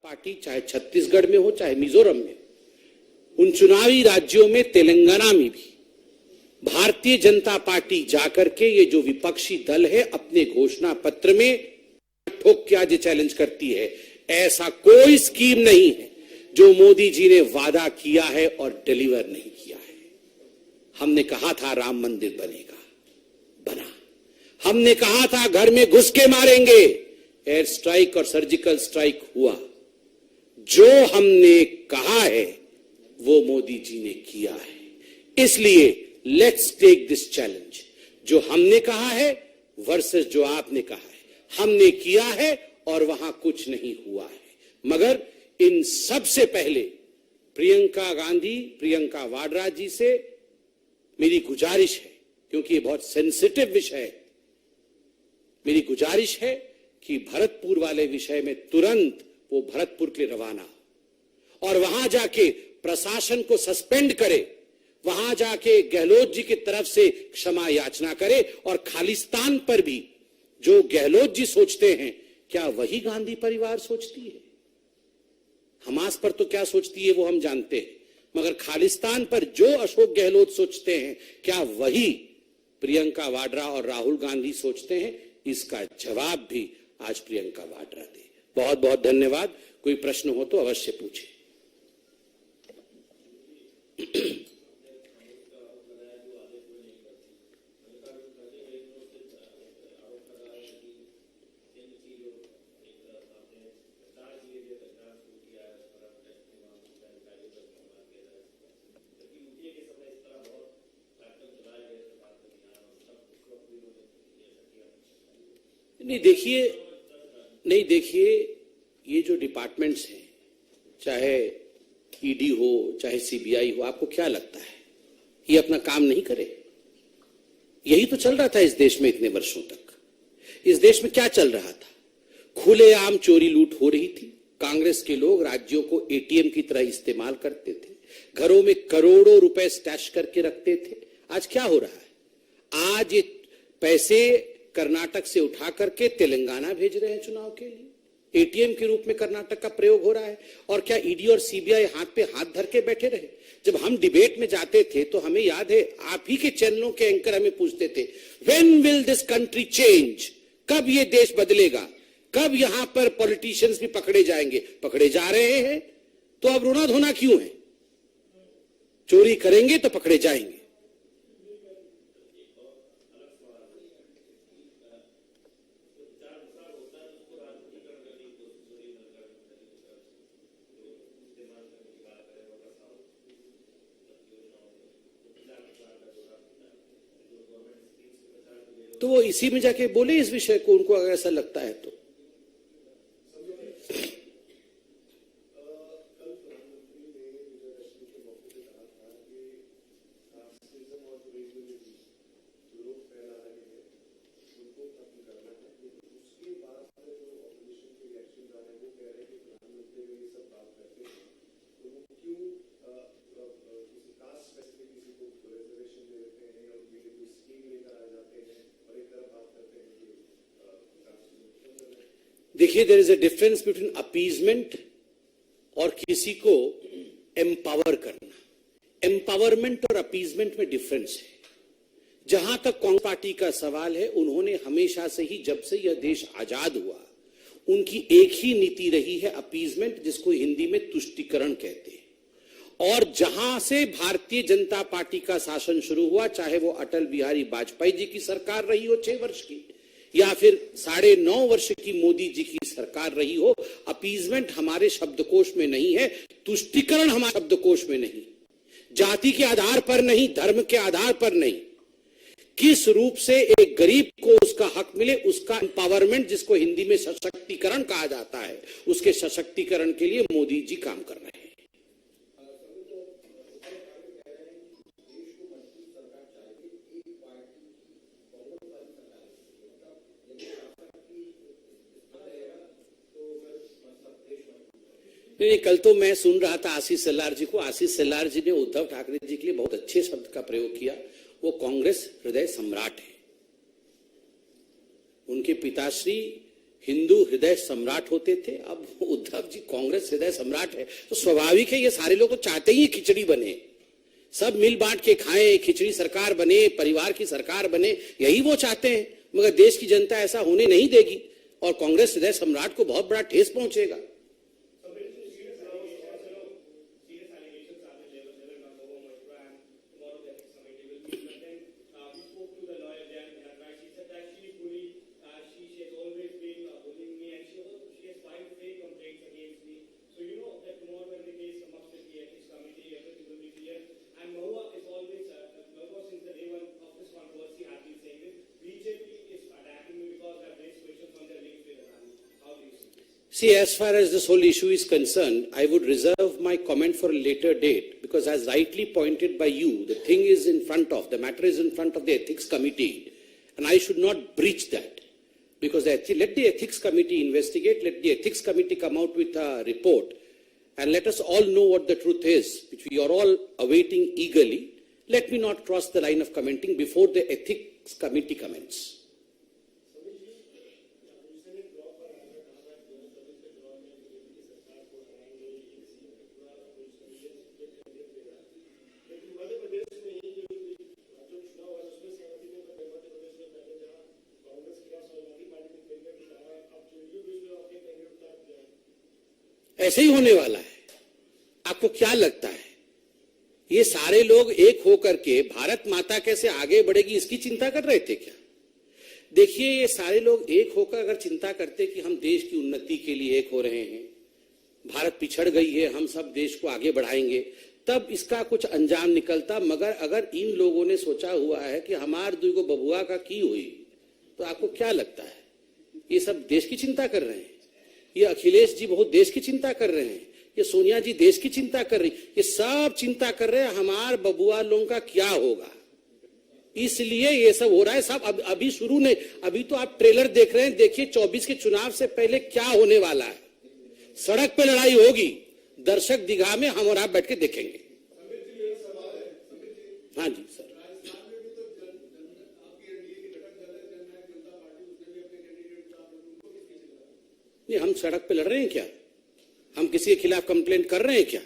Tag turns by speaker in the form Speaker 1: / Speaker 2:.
Speaker 1: Party चाहे छत्तीसगढ़ में हो चाहे मिजोरम में, उन चुनावी राज्यों में तेलंगाना में भी भारतीय जनता पार्टी जाकर के ये जो विपक्षी दल है अपने घोषणा पत्र में ठोक के आज चैलेंज करती है, ऐसा कोई स्कीम नहीं है जो मोदी जी ने वादा किया है और डिलीवर नहीं किया है। हमने कहा था राम मंदिर बनेगा, बना। हमने कहा था घर में घुस के मारेंगे, एयर स्ट्राइक और सर्जिकल स्ट्राइक हुआ। जो हमने कहा है वो मोदी जी ने किया है। इसलिए लेट्स टेक दिस चैलेंज। जो हमने कहा है वर्सेस जो आपने कहा है, हमने किया है और वहां कुछ नहीं हुआ है। मगर इन सबसे पहले प्रियंका गांधी, प्रियंका वाड्रा जी से मेरी गुजारिश है, क्योंकि ये बहुत सेंसिटिव विषय है, मेरी गुजारिश है कि भरतपुर वाले विषय में तुरंत वो भरतपुर के रवाना हो और वहां जाके प्रशासन को सस्पेंड करे, वहां जाके गहलोत जी की तरफ से क्षमा याचना करे। और खालिस्तान पर भी जो गहलोत जी सोचते हैं, क्या वही गांधी परिवार सोचती है? हमास पर तो क्या सोचती है वो हम जानते हैं, मगर खालिस्तान पर जो अशोक गहलोत सोचते हैं, क्या वही प्रियंका वाड्रा और राहुल गांधी सोचते हैं? इसका जवाब भी आज प्रियंका वाड्रा दे। बहुत बहुत धन्यवाद। कोई प्रश्न हो तो अवश्य पूछे। नहीं देखिए, ये जो डिपार्टमेंट्स हैं, चाहे ईडी हो चाहे सीबीआई हो, आपको क्या लगता है ये अपना काम नहीं करे? यही तो चल रहा था इस देश में इतने वर्षों तक। इस देश में क्या चल रहा था? खुलेआम चोरी लूट हो रही थी। कांग्रेस के लोग राज्यों को एटीएम की तरह इस्तेमाल करते थे, घरों में करोड़ों रुपए स्टैश करके रखते थे। आज क्या हो रहा है? आज ये पैसे कर्नाटक से उठा करके तेलंगाना भेज रहे हैं चुनाव के लिए। एटीएम के रूप में कर्नाटक का प्रयोग हो रहा है। और क्या ईडी और सीबीआई हाथ पे हाथ धर के बैठे रहे? जब हम डिबेट में जाते थे तो हमें याद है, आप ही के चैनलों के एंकर हमें पूछते थे, when will this country change? कब ये देश बदलेगा? कब यहां पर पॉलिटिशियंस भी पकड़े जाएंगे? पकड़े जा रहे हैं, तो अब रोना धोना क्यों है? चोरी करेंगे तो पकड़े जाएंगे। तो वो इसी में जाके बोले इस विषय को, उनको अगर ऐसा लगता है तो। देखिए, there is a difference between appeasement और किसी को एम्पावर करना। एम्पावरमेंट और अपीजमेंट में डिफरेंस है। जहां तक कांग्रेस पार्टी का सवाल है, उन्होंने हमेशा से ही, जब से यह देश आजाद हुआ, उनकी एक ही नीति रही है, अपीजमेंट, जिसको हिंदी में तुष्टीकरण कहते हैं। और जहां से भारतीय जनता पार्टी का शासन शुरू हुआ, चाहे वो अटल बिहारी वाजपेयी जी की सरकार रही हो 6 वर्ष की, या फिर 9.5 वर्ष की मोदी जी की सरकार रही हो, अपीजमेंट हमारे शब्दकोश में नहीं है, तुष्टीकरण हमारे शब्दकोश में नहीं, जाति के आधार पर नहीं, धर्म के आधार पर नहीं। किस रूप से एक गरीब को उसका हक मिले, उसका एम्पावरमेंट, जिसको हिंदी में सशक्तिकरण कहा जाता है, उसके सशक्तिकरण के लिए मोदी जी काम कर रहे हैं। नहीं, कल तो मैं सुन रहा था आशीष सेल्लार जी को। आशीष सेल्लार जी ने उद्धव ठाकरे जी के लिए बहुत अच्छे शब्द का प्रयोग किया। वो कांग्रेस हृदय सम्राट है। उनके पिताश्री हिंदू हृदय सम्राट होते थे, अब उद्धव जी कांग्रेस हृदय सम्राट है। तो स्वाभाविक है ये सारे लोग तो चाहते ही खिचड़ी बने, सब मिल बांट के खाएं, खिचड़ी सरकार बने, परिवार की सरकार बने, यही वो चाहते हैं। मगर देश की जनता ऐसा होने नहीं देगी और कांग्रेस हृदय सम्राट को बहुत बड़ा ठेस पहुंचेगा। See, as far as this whole issue is concerned, I would reserve my comment for a later date because as rightly pointed by you, the thing is in front of, the matter is in front of the ethics committee and I should not breach that because let the ethics committee investigate, let the ethics committee come out with a report and let us all know what the truth is, which we are all awaiting eagerly. Let me not cross the line of commenting before the ethics committee comments. ऐसे ही होने वाला है। आपको क्या लगता है ये सारे लोग एक होकर के भारत माता कैसे आगे बढ़ेगी इसकी चिंता कर रहे थे क्या? देखिए, ये सारे लोग एक होकर अगर चिंता करते कि हम देश की उन्नति के लिए एक हो रहे हैं, भारत पिछड़ गई है, हम सब देश को आगे बढ़ाएंगे, तब इसका कुछ अंजाम निकलता। मगर अगर इन लोगों ने सोचा हुआ है कि हमार दुगो बबुआ का की हुई, तो आपको क्या लगता है ये सब देश की चिंता कर रहे हैं? ये अखिलेश जी बहुत देश की चिंता कर रहे हैं, ये सोनिया जी देश की चिंता कर रही, ये सब चिंता कर रहे हैं हमार बबुआ लोगों का क्या होगा, इसलिए ये सब हो रहा है। सब अभी शुरू नहीं, अभी तो आप ट्रेलर देख रहे हैं। देखिए 24 के चुनाव से पहले क्या होने वाला है। सड़क पे लड़ाई होगी, दर्शक दीघा में हम और आप बैठ के देखेंगे। हाँ जी सर, नहीं हम सड़क पे लड़ रहे हैं क्या? हम किसी के खिलाफ कंप्लेंट कर रहे हैं क्या?